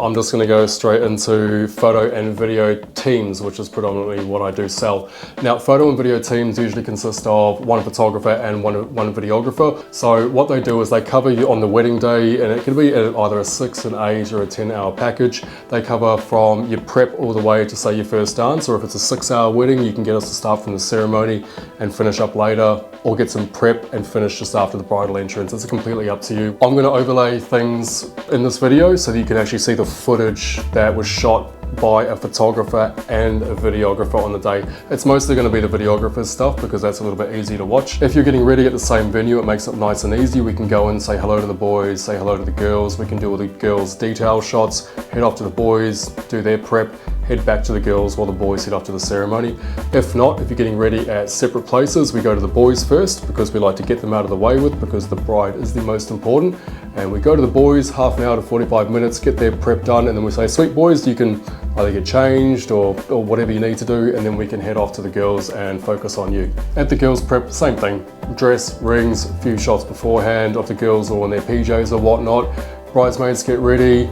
I'm just going to go straight into photo and video teams, which is predominantly what I do sell. Now, photo and video teams usually consist of one photographer and one videographer. So what they do is they cover you on the wedding day, and it can be either a 6, an 8 or a 10-hour package. They cover from your prep all the way to say your first dance, or if it's a 6-hour wedding, you can get us to start from the ceremony and finish up later, or get some prep and finish just after the bridal entrance. It's completely up to you. I'm going to overlay things in this video so that you can actually see the footage that was shot by a photographer and a videographer on the day. It's mostly going to be the videographer's stuff because that's a little bit easy to watch. If you're getting ready at the same venue, it makes it nice and easy. We can go and say hello to the boys, say hello to the girls. We can do all the girls' detail shots, head off to the boys, do their prep, head back to the girls while the boys head off to the ceremony. If not, if you're getting ready at separate places, we go to the boys first because we like to get them out of the way with, because the bride is the most important. And we go to the boys, half an hour to 45 minutes, get their prep done, and then we say, sweet boys, you can either get changed or whatever you need to do, and then we can head off to the girls and focus on you. At the girls prep, same thing. Dress, rings, a few shots beforehand of the girls all in their PJs or whatnot. Bridesmaids get ready.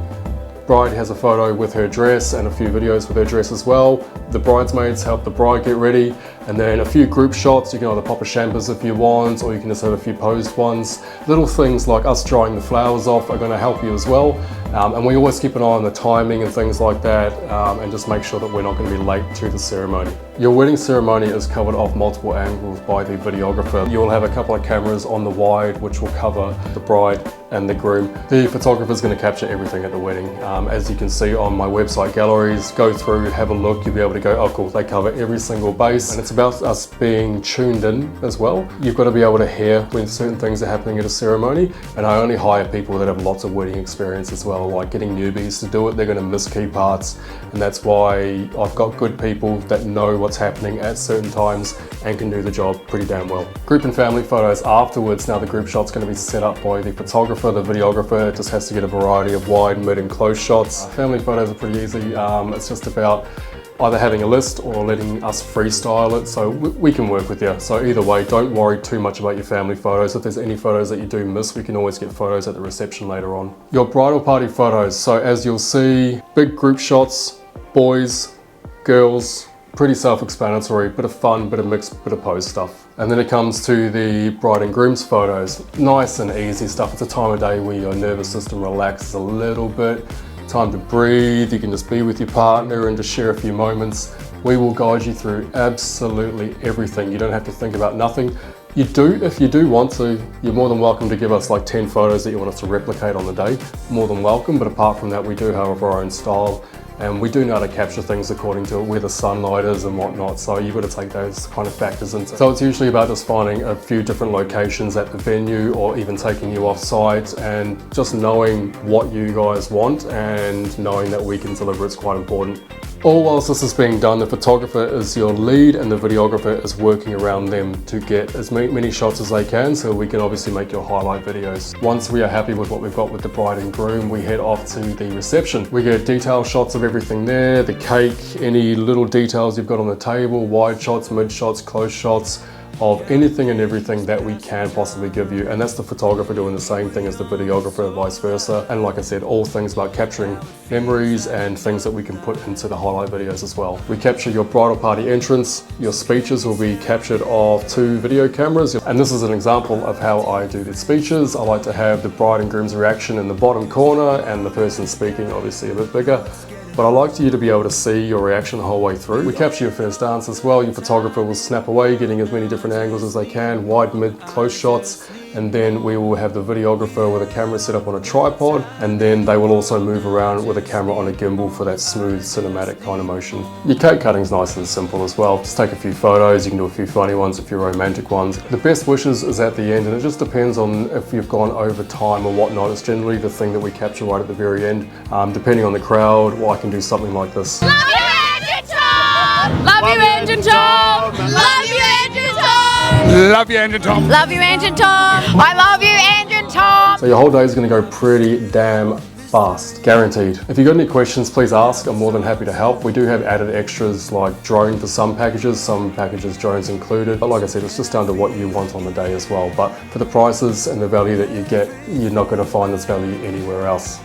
Bride has a photo with her dress and a few videos with her dress as well. The bridesmaids help the bride get ready, and then a few group shots. You can either pop a champers if you want, or you can just have a few posed ones. Little things like us drying the flowers off are going to help you as well. And we always keep an eye on the timing and things like that, and just make sure that we're not going to be late to the ceremony. Your wedding ceremony is covered off multiple angles by the videographer. You will have a couple of cameras on the wide which will cover the bride and the groom. The photographer is going to capture everything at the wedding. As you can see on my website galleries, go through, have a look, you'll be able to go, oh cool, they cover every single base. And it's about us being tuned in as well. You've got to be able to hear when certain things are happening at a ceremony, and I only hire people that have lots of wedding experience as well. Like getting newbies to do it, they're going to miss key parts, and that's why I've got good people that know what's happening at certain times and can do the job pretty damn well. Group and family photos afterwards. Now the group shot's going to be set up by the photographer. The videographer just has to get a variety of wide, mid and close shots. Family photos are pretty easy. It's just about either having a list or letting us freestyle it, so we can work with you. So either way, don't worry too much about your family photos. If there's any photos that you do miss, we can always get photos at the reception later on. Your bridal party photos. So as you'll see, big group shots, boys, girls, pretty self-explanatory, bit of fun, bit of mixed, bit of pose stuff. And then it comes to the bride and groom's photos. Nice and easy stuff. It's a time of day where your nervous system relaxes a little bit. Time to breathe, you can just be with your partner and just share a few moments. We will guide you through absolutely everything. You don't have to think about nothing. You do, if you do want to, you're more than welcome to give us like 10 photos that you want us to replicate on the day. More than welcome, but apart from that, we do have our own style. And we do know how to capture things according to where the sunlight is and whatnot, so you've got to take those kind of factors into it. So it's usually about just finding a few different locations at the venue, or even taking you off site, and just knowing what you guys want and knowing that we can deliver is quite important. All whilst this is being done, the photographer is your lead and the videographer is working around them to get as many shots as they can, so we can obviously make your highlight videos. Once we are happy with what we've got with the bride and groom, we head off to the reception. We get detailed shots of everything there, the cake, any little details you've got on the table, wide shots, mid shots, close shots, of anything and everything that we can possibly give you. And that's the photographer doing the same thing as the videographer, vice versa. And like I said, all things about capturing memories and things that we can put into the highlight videos as well. We capture your bridal party entrance. Your speeches will be captured off 2 video cameras. And this is an example of how I do the speeches. I like to have the bride and groom's reaction in the bottom corner and the person speaking obviously a bit bigger. But I like you to be able to see your reaction the whole way through. We capture your first dance as well. Your photographer will snap away, getting as many different angles as they can, wide, mid, close shots. And then we will have the videographer with a camera set up on a tripod. And then they will also move around with a camera on a gimbal for that smooth cinematic kind of motion. Your cake cutting's nice and simple as well. Just take a few photos. You can do a few funny ones, a few romantic ones. The best wishes is at the end, and it just depends on if you've gone over time or whatnot. It's generally the thing that we capture right at the very end. Depending on the crowd, well, I can do something like this. Love you, Andrew Tom! Love you, Andrew Tom! Love you, Andrew Tom! Love you, Andrew Tom! Love you, Andrew Tom! I love you, Andrew Tom! So your whole day is going to go pretty damn fast, guaranteed. If you've got any questions, please ask. I'm more than happy to help. We do have added extras like drone for some packages drones included. But like I said, it's just down to what you want on the day as well. But for the prices and the value that you get, you're not going to find this value anywhere else.